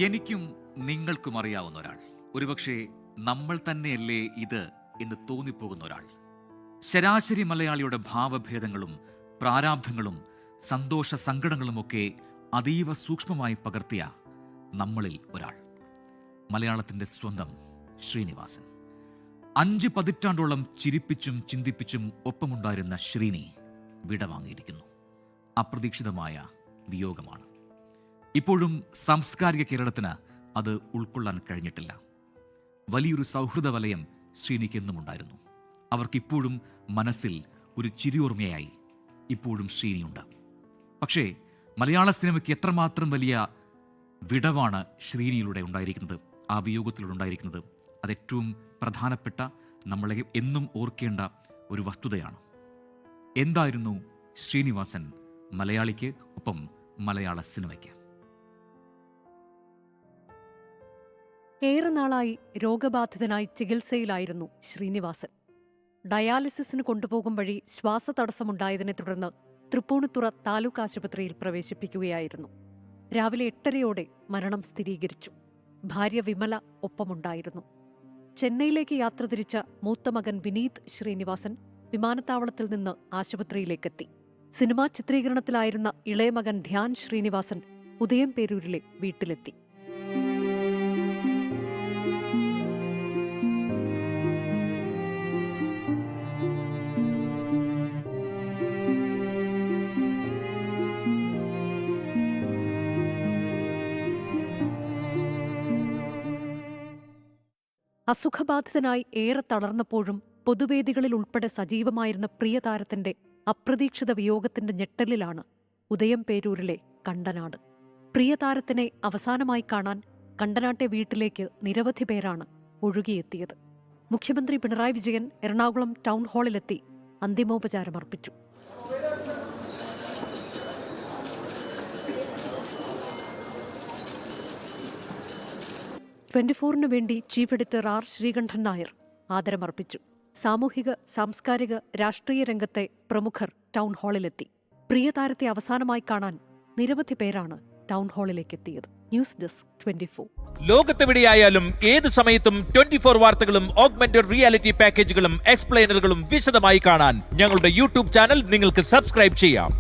എനിക്കും നിങ്ങൾക്കും അറിയാവുന്ന ഒരാൾ, ഒരുപക്ഷെ നമ്മൾ തന്നെയല്ലേ ഇത് എന്ന് തോന്നിപ്പോകുന്ന ഒരാൾ, ശരാശരി മലയാളിയുടെ ഭാവഭേദങ്ങളും പ്രാരാബ്ധങ്ങളും സന്തോഷ സങ്കടങ്ങളുമൊക്കെ അതീവ സൂക്ഷ്മമായി പകർത്തിയ നമ്മളിൽ ഒരാൾ, മലയാളത്തിൻ്റെ സ്വന്തം ശ്രീനിവാസൻ. 5 പതിറ്റാണ്ടോളം ചിരിപ്പിച്ചും ചിന്തിപ്പിച്ചും ഒപ്പമുണ്ടായിരുന്ന ശ്രീനി വിടവാങ്ങിയിരിക്കുന്നു. അപ്രതീക്ഷിതമായ വിയോഗമാണ്. ഇപ്പോഴും സാംസ്കാരിക കേരളത്തിന് അത് ഉൾക്കൊള്ളാൻ കഴിഞ്ഞിട്ടില്ല. വലിയൊരു സൗഹൃദ വലയം ശ്രീനിക്കെന്നും ഉണ്ടായിരുന്നു. അവർക്കിപ്പോഴും മനസ്സിൽ ഒരു ചിരിയോർമ്മയായി ഇപ്പോഴും ശ്രീനിയുണ്ട്. പക്ഷേ മലയാള സിനിമയ്ക്ക് എത്രമാത്രം വലിയ വിടവാണ് ശ്രീനിയിലൂടെ ഉണ്ടായിരിക്കുന്നത്, ആ വിയോഗത്തിലൂടെ ഉണ്ടായിരിക്കുന്നത്. അതേറ്റവും പ്രധാനപ്പെട്ട, നമ്മളെ എന്നും ഓർക്കേണ്ട ഒരു വസ്തുതയാണ്. എന്തായിരുന്നു ശ്രീനിവാസൻ മലയാളിക്ക്, ഒപ്പം മലയാള സിനിമയ്ക്ക്? ഏറെ നാളായി രോഗബാധിതനായി ചികിത്സയിലായിരുന്നു ശ്രീനിവാസൻ. ഡയാലിസിസിന് കൊണ്ടുപോകും വഴി ശ്വാസതടസ്സമുണ്ടായതിനെ തുടർന്ന് തൃപ്പൂണിത്തുറ താലൂക്ക് ആശുപത്രിയിൽ പ്രവേശിപ്പിക്കുകയായിരുന്നു. രാവിലെ 8:30 മരണം സ്ഥിരീകരിച്ചു. ഭാര്യ വിമല ഒപ്പമുണ്ടായിരുന്നു. ചെന്നൈയിലേക്ക് യാത്ര തിരിച്ച മൂത്ത മകൻ വിനീത് ശ്രീനിവാസൻ വിമാനത്താവളത്തിൽ നിന്ന് ആശുപത്രിയിലേക്കെത്തി. സിനിമാ ചിത്രീകരണത്തിലായിരുന്ന ഇളയ മകൻ ധ്യാൻ ശ്രീനിവാസൻ ഉദയംപേരൂരിലെ വീട്ടിലെത്തി. അസുഖബാധിതനായി ഏറെ തളർന്നപ്പോഴും പൊതുവേദികളിൽ ഉൾപ്പെടെ സജീവമായിരുന്ന പ്രിയതാരത്തിന്റെ അപ്രതീക്ഷിത വിയോഗത്തിന്റെ ഞെട്ടലിലാണ് ഉദയംപേരൂരിലെ കണ്ടനാട്. പ്രിയതാരത്തിനെ അവസാനമായി കാണാൻ കണ്ടനാട്ടെ വീട്ടിലേക്ക് നിരവധി പേരാണ് ഒഴുകിയെത്തിയത്. മുഖ്യമന്ത്രി പിണറായി വിജയൻ എറണാകുളം ടൗൺ ഹാളിലെത്തി അന്തിമോപചാരമർപ്പിച്ചു. ന് വേണ്ടി chief editor R Sreekandan Nair ആദരമർപ്പിച്ചു. സാമൂഹിക, സാംസ്കാരിക, രാഷ്ട്രീയ രംഗത്തെ പ്രമുഖർ ടൗൺ ഹാളിലെത്തി. പ്രിയതാരത്തെ അവസാനമായി കാണാൻ നിരവധി പേരാണ് ടൗൺ ഹാളിലേക്കെത്തിയത്. News desk 24. ലോകത്തെവിടെയായാലും ഏത് സമയത്തും 24 വാർത്തകളും ഓഗ്മെന്റഡ് റിയാലിറ്റി പാക്കേജുകളും എക്സ്പ്ലെയിനറുകളും വിശദമായി കാണാൻ ഞങ്ങളുടെ യൂട്യൂബ് ചാനൽ നിങ്ങൾക്ക് സബ്സ്ക്രൈബ് ചെയ്യാം.